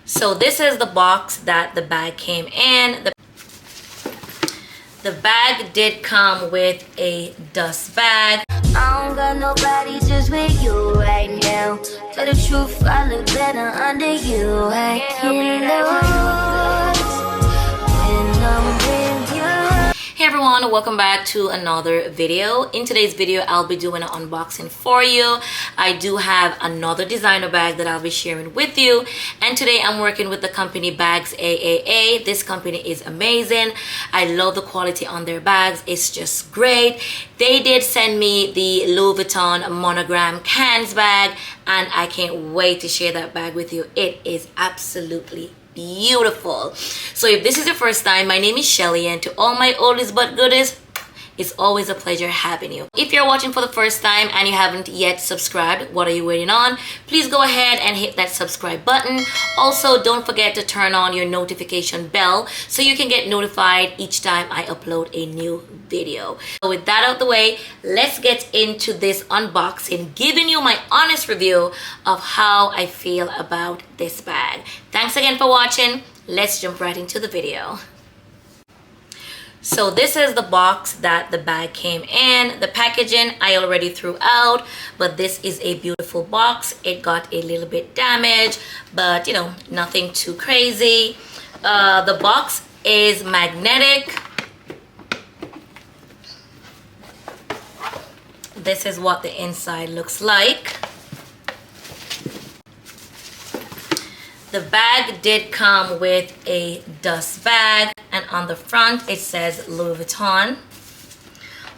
So this is the box that the bag came in. The bag did come with a dust bag. I don't got nobody just with you right now. Tell the truth, I look better under you. I can't lose when I'm with you. Hey everyone, welcome back to another video. In today's video, I'll be doing an unboxing for you. I do have another designer bag that I'll be sharing with you. And today I'm working with the company Ft.BagsAAA. This company is amazing. I love the quality on their bags. It's just great. They did send me the Louis Vuitton monogram cans bag, and I can't wait to share that bag with you. It is absolutely beautiful. So if this is your first time, my name is Shelly, and to all my oldies but goodies, it's always a pleasure having you. If you're watching for the first time and you haven't yet subscribed, what are you waiting on? Please go ahead and hit that subscribe button. Also, don't forget to turn on your notification bell so you can get notified each time I upload a new video. So with that out the way, let's get into this unboxing, giving you my honest review of how I feel about this bag. Thanks again for watching. Let's jump right into the video. So this is the box that the bag came in. The packaging I already threw out, but this is a beautiful box. It got a little bit damaged, but you know, nothing too crazy. The box is magnetic. This is what the inside looks like. The bag did come with a dust bag, and on the front it says Louis Vuitton.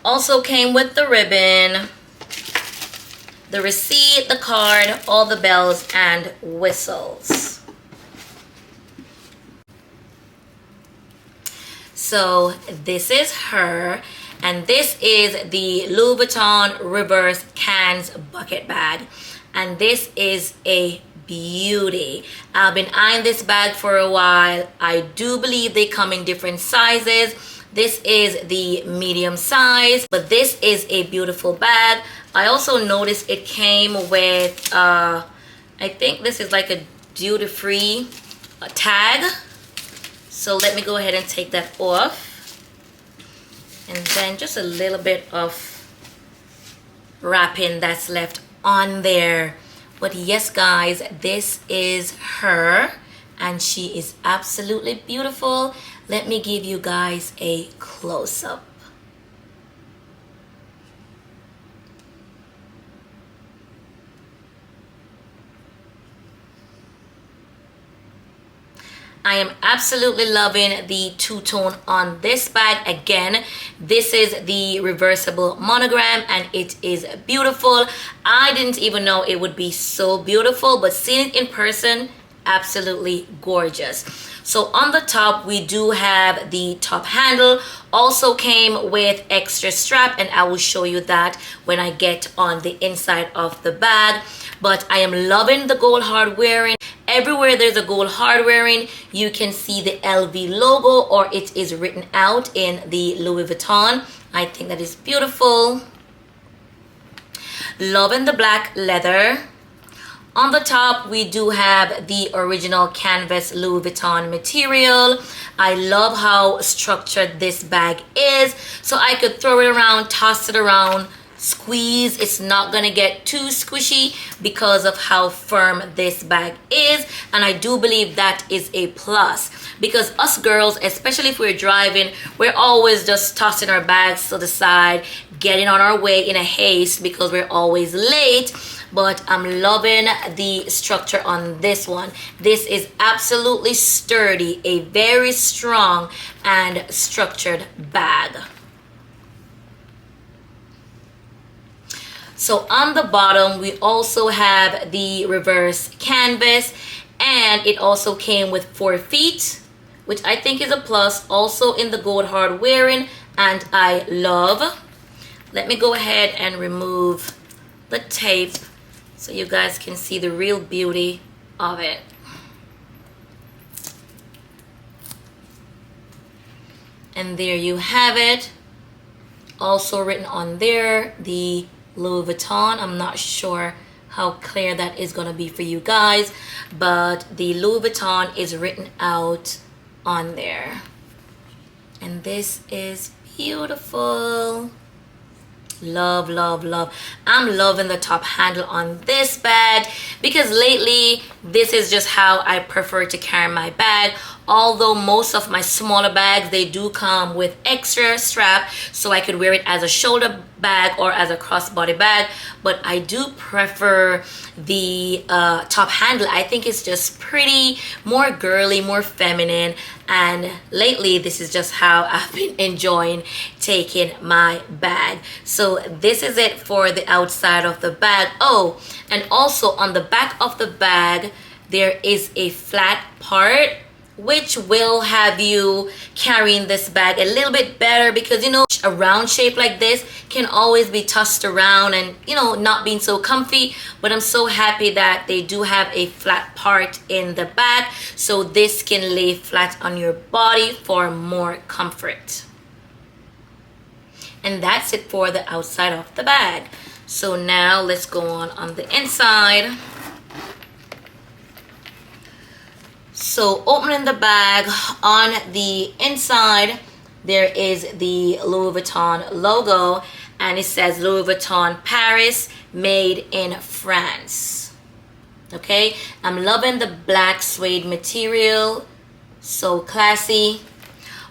Also came with the ribbon, the receipt, the card, all the bells and whistles. So this is her, and this is the Louis Vuitton reverse cans bucket bag, and this is a beauty. I've been eyeing this bag for a while. I do believe they come in different sizes. This is the medium size, but this is a beautiful bag. I also noticed it came with I think this is like a duty-free tag. So let me go ahead and take that off. And then just a little bit of wrapping that's left on there. But yes guys, this is her, and she is absolutely beautiful. Let me give you guys a close-up. I am absolutely loving the two-tone on this bag. Again, this is the reversible monogram, and it is beautiful. I didn't even know it would be so beautiful, but seeing it in person, absolutely gorgeous. So on the top, we do have the top handle. Also came with extra strap, and I will show you that when I get on the inside of the bag. But I am loving the gold hardwaring. Everywhere there's a gold hardwaring, you can see the LV logo, or it is written out in the Louis Vuitton. I think that is beautiful. Loving the black leather. On the top, we do have the original canvas Louis Vuitton material. I love how structured this bag is. So I could throw it around, toss it around, squeeze. It's not gonna get too squishy because of how firm this bag is, and I do believe that is a plus, because us girls, especially if we're driving, we're always just tossing our bags to the side, getting on our way in a haste because we're always late. But I'm loving the structure on this one. This is absolutely sturdy, a very strong and structured bag. So on the bottom, we also have the reverse canvas, and it also came with 4 feet, which I think is a plus, also in the gold hard wearing, and I love. Let me go ahead and remove the tape so you guys can see the real beauty of it. And there you have it. Also written on there, the Louis Vuitton. I'm not sure how clear that is gonna be for you guys, but the Louis Vuitton is written out on there. And this is beautiful. Love, love, love. I'm loving the top handle on this bag because lately this is just how I prefer to carry my bag. Although most of my smaller bags, they do come with extra strap so I could wear it as a shoulder bag or as a crossbody bag, but I do prefer the top handle. I think it's just pretty, more girly, more feminine, and lately this is just how I've been enjoying taking my bag. So this is it for the outside of the bag. Oh, and also on the back of the bag there is a flat part which will have you carrying this bag a little bit better, because you know a round shape like this can always be tossed around and you know not being so comfy. But I'm so happy that they do have a flat part in the back, so this can lay flat on your body for more comfort. And that's it for the outside of the bag. So now let's go on the inside. So opening the bag, on the inside there is the Louis Vuitton logo, and it says Louis Vuitton Paris, made in France. Okay, I'm loving the black suede material, so classy.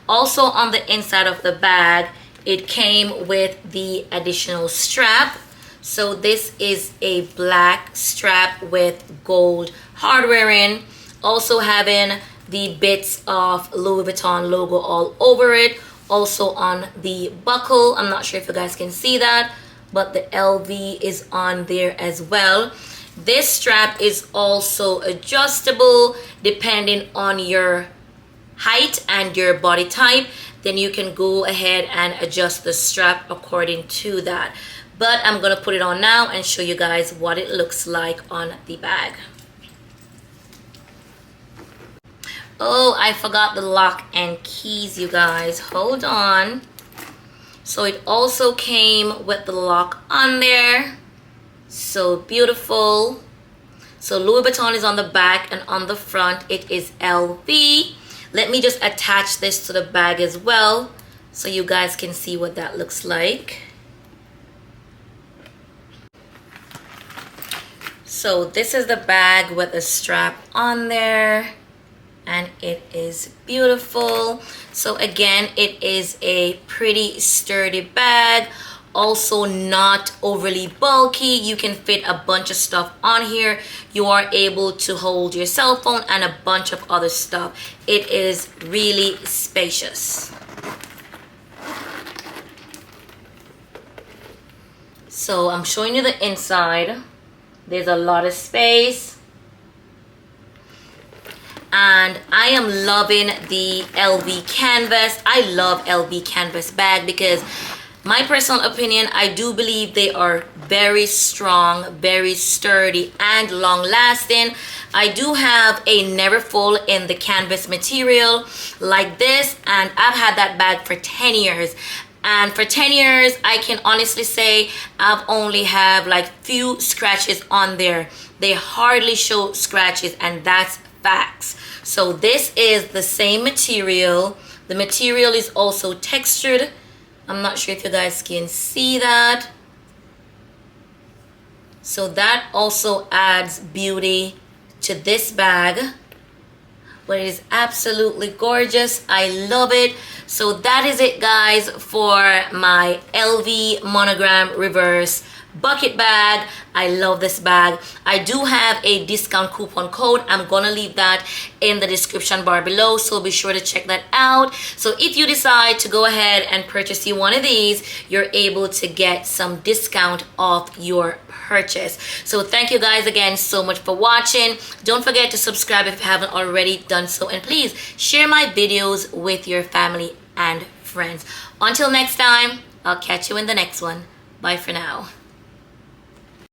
Also on the inside of the bag it came with the additional strap. So this is a black strap with gold hardware in, also having the bits of Louis Vuitton logo all over it. Also on the buckle, I'm not sure if you guys can see that, but the LV is on there as well. This strap is also adjustable depending on your height and your body type. Then you can go ahead and adjust the strap according to that. But I'm gonna put it on now and show you guys what it looks like on the bag. Oh, I forgot the lock and keys, you guys. Hold on. So it also came with the lock on there. So beautiful. So Louis Vuitton is on the back, and on the front it is LV. Let me just attach this to the bag as well so you guys can see what that looks like. So this is the bag with the strap on there, and it is beautiful. So again, it is a pretty sturdy bag, also not overly bulky. You can fit a bunch of stuff on here. You are able to hold your cell phone and a bunch of other stuff. It is really spacious. So I'm showing you the inside. There's a lot of space. And I am loving the LV canvas. I love LV canvas bag because, my personal opinion, I do believe they are very strong, very sturdy, and long lasting. I do have a never full in the canvas material like this, and I've had that bag for 10 years. And for 10 years, I can honestly say I've only have like few scratches on there. They hardly show scratches, and that's facts. So this is the same material. The material is also textured. I'm not sure if you guys can see that. So that also adds beauty to this bag. But it is absolutely gorgeous. I love it. So that is it, guys, for my LV monogram reverse bucket bag. I love this bag. I do have a discount coupon code. I'm gonna leave that in the description bar below, so be sure to check that out. So if you decide to go ahead and purchase you one of these, you're able to get some discount off your purchase. So thank you guys again so much for watching. Don't forget to subscribe if you haven't already done so, and please share my videos with your family and friends. Until next time, I'll catch you in the next one. Bye for now.